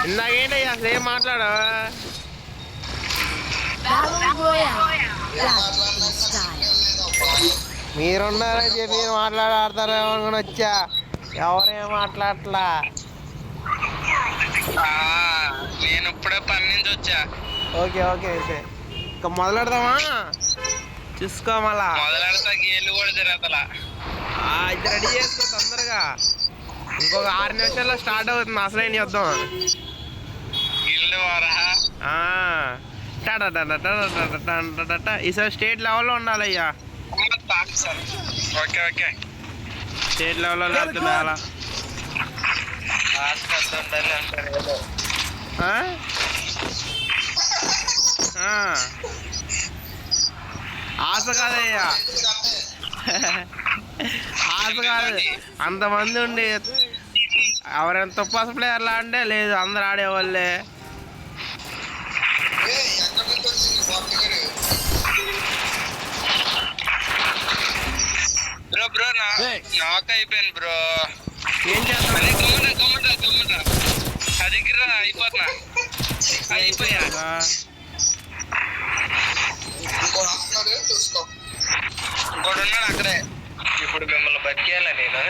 ఇందాకేంటి అసలు ఏం మాట్లాడా? మీరున్నారని చెప్పి మీరు మాట్లాడతారేమో అనుకుని వచ్చా. ఎవరేం మాట్లాడట్లా. నేను ఇప్పుడే పని నుంచి వచ్చా. ఓకే ఓకే అయితే ఇంకా మొదలెడదామా? చూసుకో మళ్ళా మొదలెడతా గేళ్ళు కూడా తిరగతలా. ఇది రెడీ చేసుకో తొందరగా. ఇంకొక 6 నిమిషాల్లో స్టార్ట్ అవుతుంది అసలైన యుద్ధం. గిల్లు వారా ఈసారి స్టేట్ లెవెల్లో ఉండాలి అయ్యా. ఓకే ఓకే స్టేట్ లెవెల్లో లేకపోతే అలా ఆశ కాదయ్యా, ఆశ కాదు. అంతమంది ఉండి ఎవరైనా తుప్పాస ప్లేయర్లా అంటే లేదు, అందరు ఆడేవాళ్ళే. బ్రో బ్రో నాకు అయిపోయాను బ్రో. ఏం చేస్తాను? దగ్గర అయిపోతున్నా. అయిపోయా ఇంకోటి ఉన్నాడు అక్కడే. ఇప్పుడు మిమ్మల్ని బతికేయాలా నేను?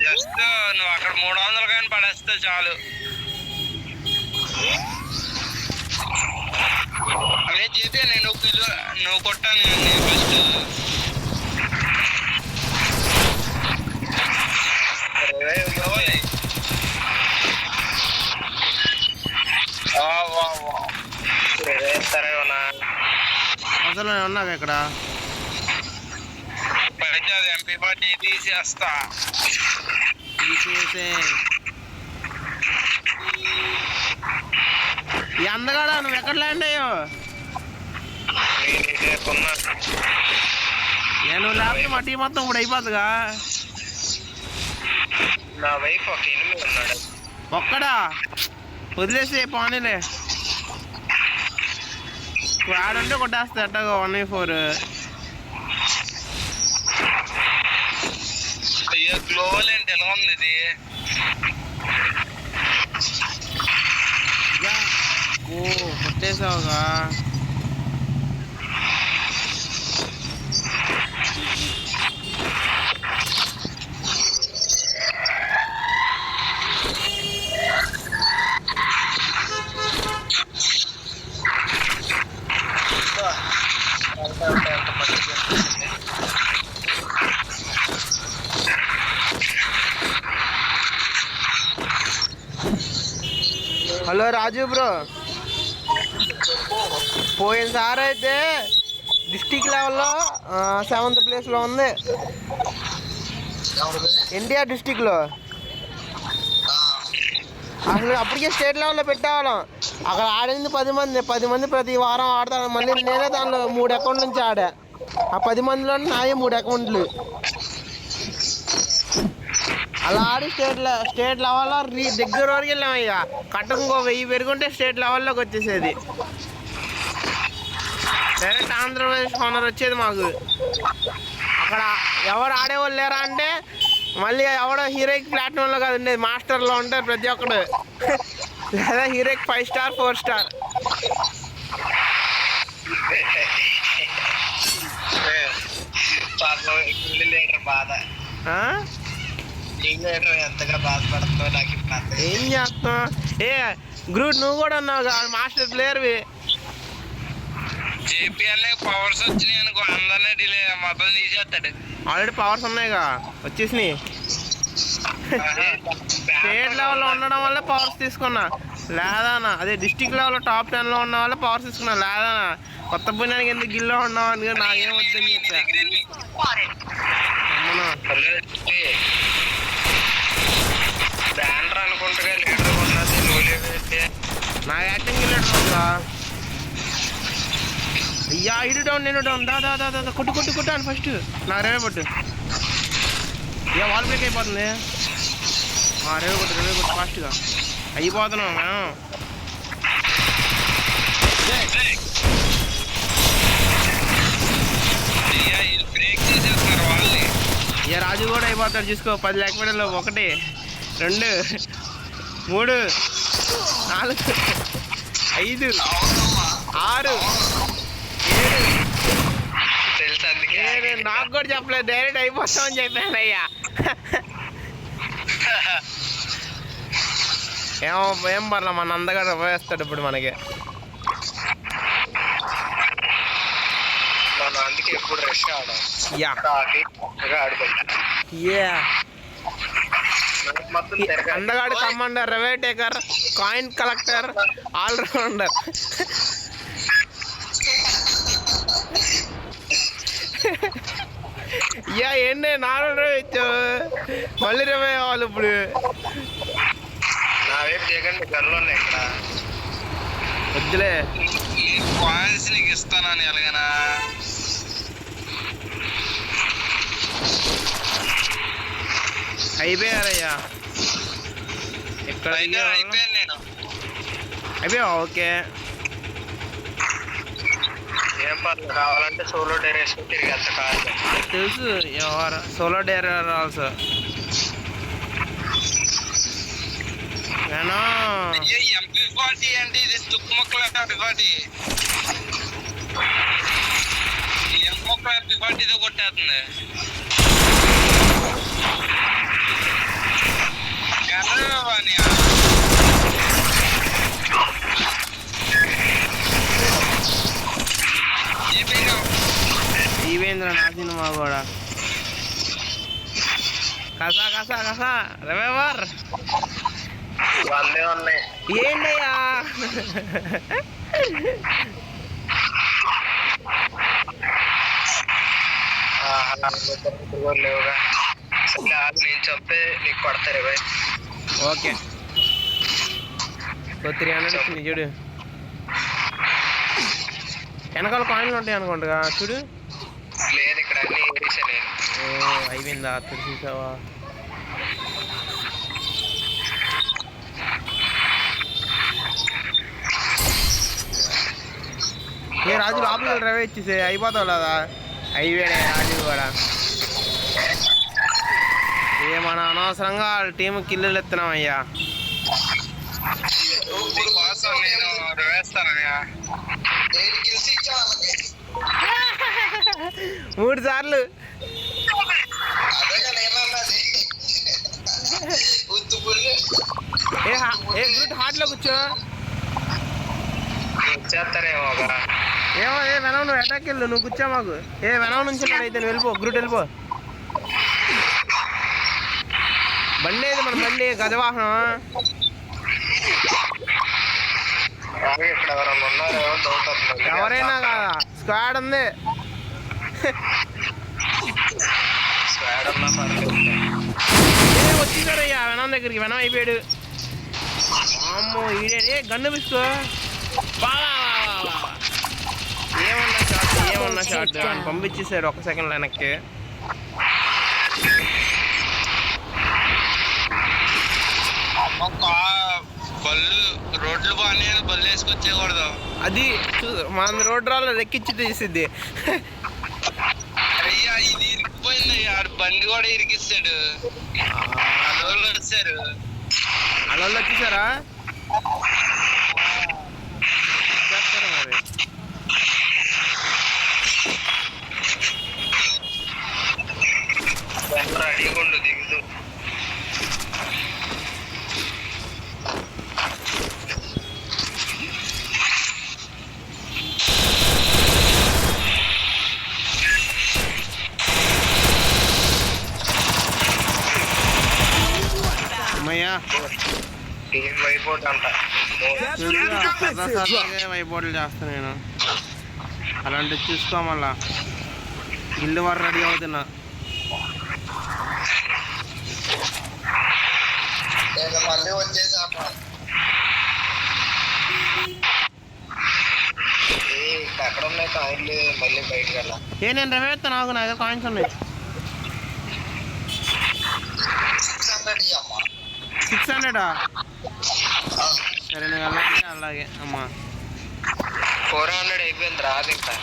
జస్ట్ నువ్వు అక్కడ 300 కానీ పడేస్తే చాలు. అదే చెప్పా నేను నువ్వు కొట్టాను ఫస్ట్. అసలు ఉన్నావు ఇక్కడ. అయితే అది ఎంపీ పార్టీ తీసేస్తా. తీసేసే ఈ అందగాడా నువ్వు ఎక్కడ ల్యాండ్ అయ్యావు? నేను లేకపోతే మా టీం మొత్తం ఇప్పుడు అయిపోతుందిగా. నా వైఫ్ ఒక ఎనిమిది ఉన్నాడు. ఒక్కడా వదిలేసి పోనీలే. ఇప్పుడు ఆడుంటే కొట్టేస్తా అట్టగా 1v4. అయ్యో గ్లోవల్ ఏంటి ఎలా ఉంది ఇది? కొట్టేసావుగా. హలో రాజు బ్రో, పోయినసారి అయితే డిస్టిక్ లెవెల్లో 7th ప్లేస్లో ఉంది ఎన్టీఆర్ డిస్టిక్లో. అసలు అప్పటికే స్టేట్ లెవెల్లో పెట్టేవాళ్ళం. అక్కడ ఆడింది 10 మంది ప్రతి వారం ఆడతాను. మళ్ళీ నేనే దానిలో 3 అకౌంట్ల నుంచి ఆడా. ఆ 10 మందిలో నాయే 3 అకౌంట్లు. అలా ఆడి స్టేట్ లెవెల్లో దగ్గర వరకు వెళ్ళాం. ఇక కట్టకు ఇంకో 1000 పెరుగుంటే స్టేట్ లెవెల్లోకి వచ్చేసేది. డైరెక్ట్ ఆంధ్రప్రదేశ్ ఓనర్ వచ్చేది మాకు. అక్కడ ఎవరు ఆడేవాళ్ళు లేరా అంటే మళ్ళీ ఎవడో హీరోయిక్ ప్లాటినంలో కాదు ఉండేది, మాస్టర్లో ఉంటారు ప్రతి ఒక్కడు. లేదా హీరోయిక్ 5 స్టార్ 4 స్టార్. బాధ ఎంతగా బాధపడుతుందో నాకు. ఏం చేస్తాం? గ్రూట్ నువ్వు కూడా ఉన్నావు మాస్టర్ ప్లేయర్వి. జేపీఎల్ పవర్స్ వచ్చినాయి అనుకో, అందరినీ డిలే మొత్తం తీసేస్తాడు. ఆల్రెడీ పవర్స్ ఉన్నాయిగా, వచ్చేసినాయి. స్టేట్ లెవెల్లో ఉండడం వల్ల పవర్స్ తీసుకున్నా. లేదానా అదే డిస్టిక్ లెవెల్లో టాప్ 10లో ఉన్న వల్ల పవర్స్ తీసుకున్నా. లేదానా కొత్త పుణ్యానికి ఎందుకు గిల్లో ఉన్నావు అని నాకేం వద్దని చెప్పా. బ్యానర్ అనుకుంటా లీడర్ ఉన్నది. నా యాక్టింగ్ లీడర్ అయ్యా. ఇటు డౌన్ నేను డౌన్. దా కొట్టు అని ఫస్ట్ నాకు రేవే పట్టు. వాల్ బ్రేక్ అయిపోతుంది. రేవే కొట్టు ఫాస్ట్గా అయిపోతున్నాం మేము. రాజు కూడా అయిపోతాడు చూసుకో. 10 లేకపోవడంలో 1 2 3 4 5 6 7 తెలుసు అందుకే నేను నాకు కూడా చెప్పలేదు, డైరెక్ట్ అయిపోతామని చెప్పాను అయ్యా. ఏం పర్లే, మన అందగాడు వేస్తాడు ఇప్పుడు మనకి. మనం అందుకే ఎప్పుడు రష్ ఆడాం. యా అందగాడు కమాండర్, రివే టేకర్, కాయిన్ కలెక్టర్, ఆల్రౌండర్. యా ఏంటి నాలుగు ఇచ్చావు, మళ్ళీ రివే అవ్వాలి ఇప్పుడు. నా వైపు దిగండి, గర్లు ఉన్నాయి ఇక్కడ. వద్దులే, ఈ కాయిన్స్ నీకు ఇస్తానని ఎలాగనా. అయిపోయారయ్యా ఎక్కడ అయిపోయాను నేను. అయిపోయా, ఓకే. ఏం పర్లేదు, కావాలంటే సోలో డైరెక్షన్ తిరిగి అంత కాదు. తెలుసు ఎవరు సోలో డైరర్ ఆల్సో. నేను MP40 అంటే ఇది తుక్కు మొక్కల MP40. MP40తో కొట్టేస్తుంది. ఈవేంద్ర నా సినిమా కూడా కసా కసా కసా రివైవర్ వందే ఉన్నాయి. ఏంటయ్యా లేవుగా, నేను చెప్తే నీకు కొడతారు. ఓకే, 300 వచ్చింది చూడు. వెనకాల కాయిన్లు ఉంటాయి అనుకుంటా చూడు. లేదు ఇక్కడ అన్ని ఏరిసా నేను. అయిపోయిందా చూసావా? ఏ రాజు లోపలికి డ్రైవ్ ఇచ్చేసే అయిపోతావు లేదా? అయిపోయాడే రాజు కూడా. మన అనవసరంగా టీం కిల్లులు ఎత్తున్నాం అయ్యా. నేను వేస్తానయ్యా. 3 సార్లు ఏ గ్రూట్ హార్ట్లో కూర్చో. చేస్తారేమో ఏమో ఏ వెనవ నువ్వు అటాక్ వెళ్ళు, నువ్వు కూర్చో మాకు. ఏ వెనవ నుంచి అయితే నువ్వు వెళ్ళిపో, గ్రూట్ వెళ్ళిపో. బండి ఏది మన బండి? గజవాహనం. ఎవరైనా కాదా, స్క్వాడ్ ఉంది. వచ్చేసారయ్యా వెనం దగ్గరికి. వెనం అయిపోయాడు. అమ్మో ఈడే గన్ను పిసుకో. ఏమన్నా షాట్ అని పంపించేసాడు 1 సెకండ్ వెనక్కి. బళ్ళు రోడ్లు బాగున్నాయి, బళ్ళు వేసుకొచ్చేకూడదు. అది మన రోడ్ రాళ్ళు రెక్కించి తీసిద్ది. అయ్యా ఇది ఇరికిపోయింది అయ్యా, బండి కూడా ఇరికిస్తాడు. అలవాళ్ళు వచ్చారు. అలవాళ్ళు వచ్చేసారా? చేస్తారా మరి? అడిగొండు దిగుతూ. అమ్మయ్యా వైపోట్ అంట. వైపోట్లు చేస్తాను నేను. అలాంటివి చూసుకో. మళ్ళా ఇల్లు వారు రెడీ అవుతున్నా. మళ్ళీ వచ్చేసా ఎక్కడ ఉన్నాయి కాయిన్లు, మళ్ళీ బయటకు వెళ్ళా. ఏ నేను రెవేస్తాను, నాకు నా దగ్గర కాయిన్స్ ఉన్నాయి. 600 సరే నేను అలాగే అలాగే అమ్మా. 400 అయిపోయింది, రాదు ఇంకా.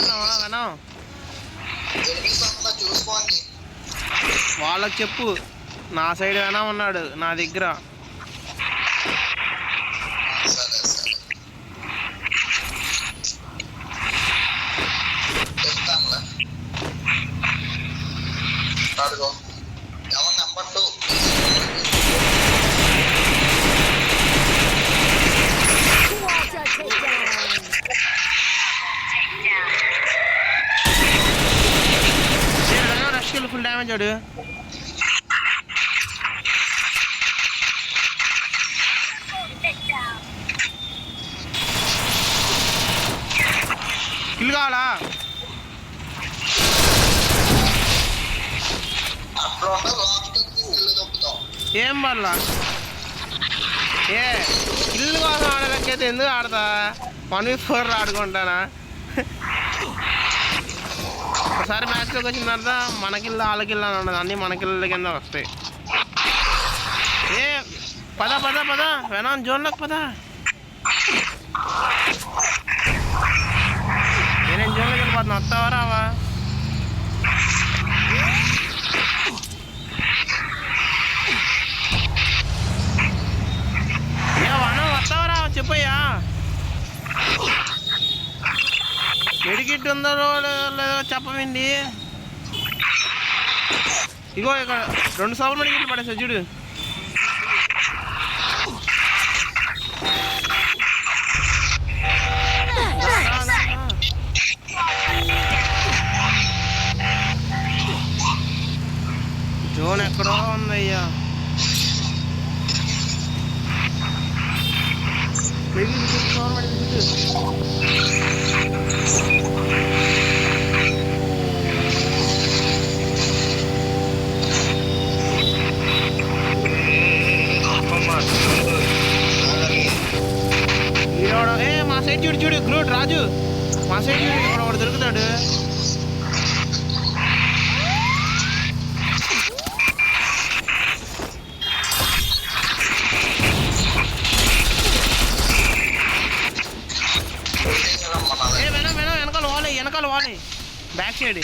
అన్నావా వెనం? చూసుకోండి. వాళ్ళకి చెప్పు నా సైడ్ వెనం ఉన్నాడు నా దగ్గర. సరే సరే చెప్తానులే. అడుగు ఎవరు నెంబర్ 2 రష్కి ఫుల్ డ్యామేజ్ ఆడు. కిల్ కావాలా? ఏం వల్ల కిల్ కోసం ఆడలేకైతే ఎందుకు ఆడతా? 1v4 ఆడుకుంటానా? ఒకసారి మ్యాచ్లోకి వచ్చిన తర్వాత మనకిల్లు వాళ్ళకిల్లు అని ఉండదు, అన్నీ మనకిల్ల కింద వస్తాయి. పద పద పద వెనం జోన్లోకి పద. నేనేం జోన్లోకి వెళ్ళిపోతున్నా, వస్తావా రావా? వనం వస్తావా రావా చెప్పయ్యా. మెడికిట్ ఉందో లేదో చెప్పమండి. ఇగో ఇక్కడ 2 సార్లు మెడికిట్లు పడేసా చూడు. జోన్ ఎక్కడో ఉందయ్యా. మా సైడ్ చూడు చూడు గ్రూట్ రాజు, మా సైడ్ చూడు ఇక్కడ ఒకటి దొరుకుతాడు. వెనకాల వాలి back side.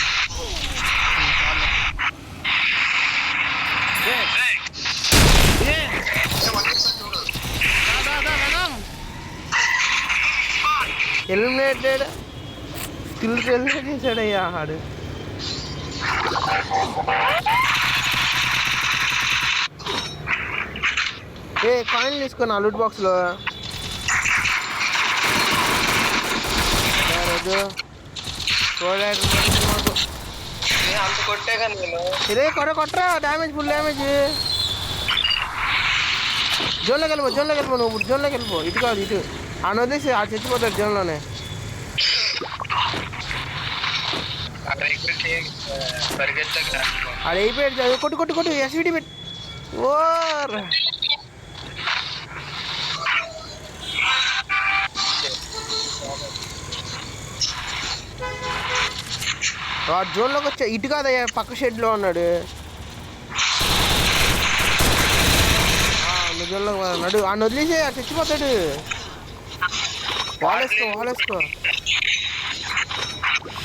Eliminated skills eliminate చేశాడయ్యా ఆడు. కాయిన్ తీసుకున్నా లూట్ బాక్స్లో. అంత కొట్టే కానీ ఇదే కొట్టరా డ్యామేజ్ ఫుల్ డ్యామేజ్. జోన్లోకి వెళ్ళిపో నువ్వు జోన్లోకి వెళ్ళిపో. ఇటు కాదు ఇటు అని వదిలేసి ఆ చచ్చిపోతాడు జోన్లోనే. అది అయిపోయాడు చదువు. కొట్టు ఎస్విడి పెట్టి ఓర్. జోన్లోకి వచ్చా. ఇటు కాదయ్యా పక్క షెడ్లో ఉన్నాడు. జోన్లో నడు అని వదిలేసి చచ్చిపోతాడు. వాలేసుకో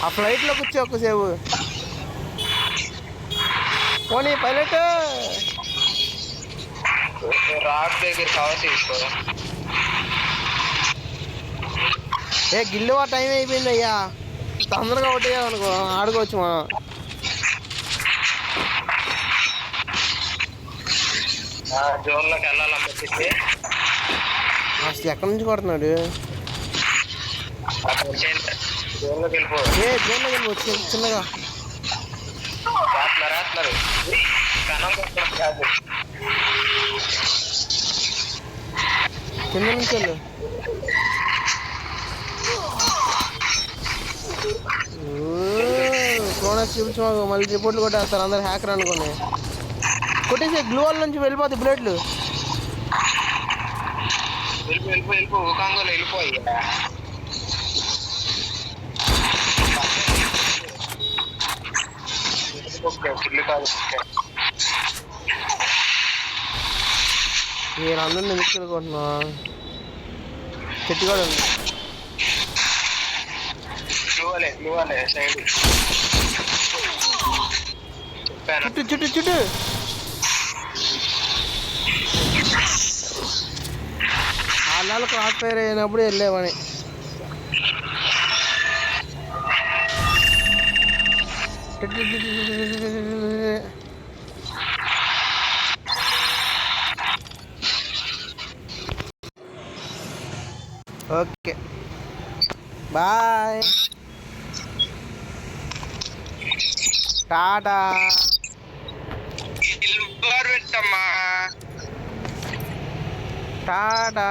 ఆ ఫ్లైట్లోకి వచ్చి ఒక్కసేపు పోనీ పైలట్. రాక్ దగ్గర కవర్ తీసుకో. గిల్లు ఆ టైం అయిపోయింది అయ్యా, తొందరగా ఒకటేయనుకో ఆడుకోవచ్చు మనం. జోన్లోకి వెళ్ళాలనిపించింది. అసలు ఎక్కడి నుంచి కొడుతున్నాడు? జోన్లోకి వెళ్ళిపో. జోన్లోకి వెళ్ళిపోవచ్చు చిన్నగా. రాస్తున్నారు కింద నుంచి వెళ్ళు. క్రోనస్ చూపించి మాకు మళ్ళీ రిపోర్ట్లు కొట్టేస్తారు అందరు హ్యాకర్ అనుకోండి. కొట్టేసి గ్లూ వాల్ నుంచి వెళ్ళిపోతాయి బుల్లెట్లు. వెళ్ళిపో ఊకాంగోలో వెళ్ళిపోయి. నేను అందరిని ఎందుకు వెళ్ళుకుంటున్నా? చెట్టు కూడా ఉంది. నువ్వలే సైడ్ చుట్టూ వాళ్ళు క్రాస్ ఫైర్ అయినప్పుడు వెళ్ళేవని. Okay bye Tata. పెట్టమ్మా టాటా.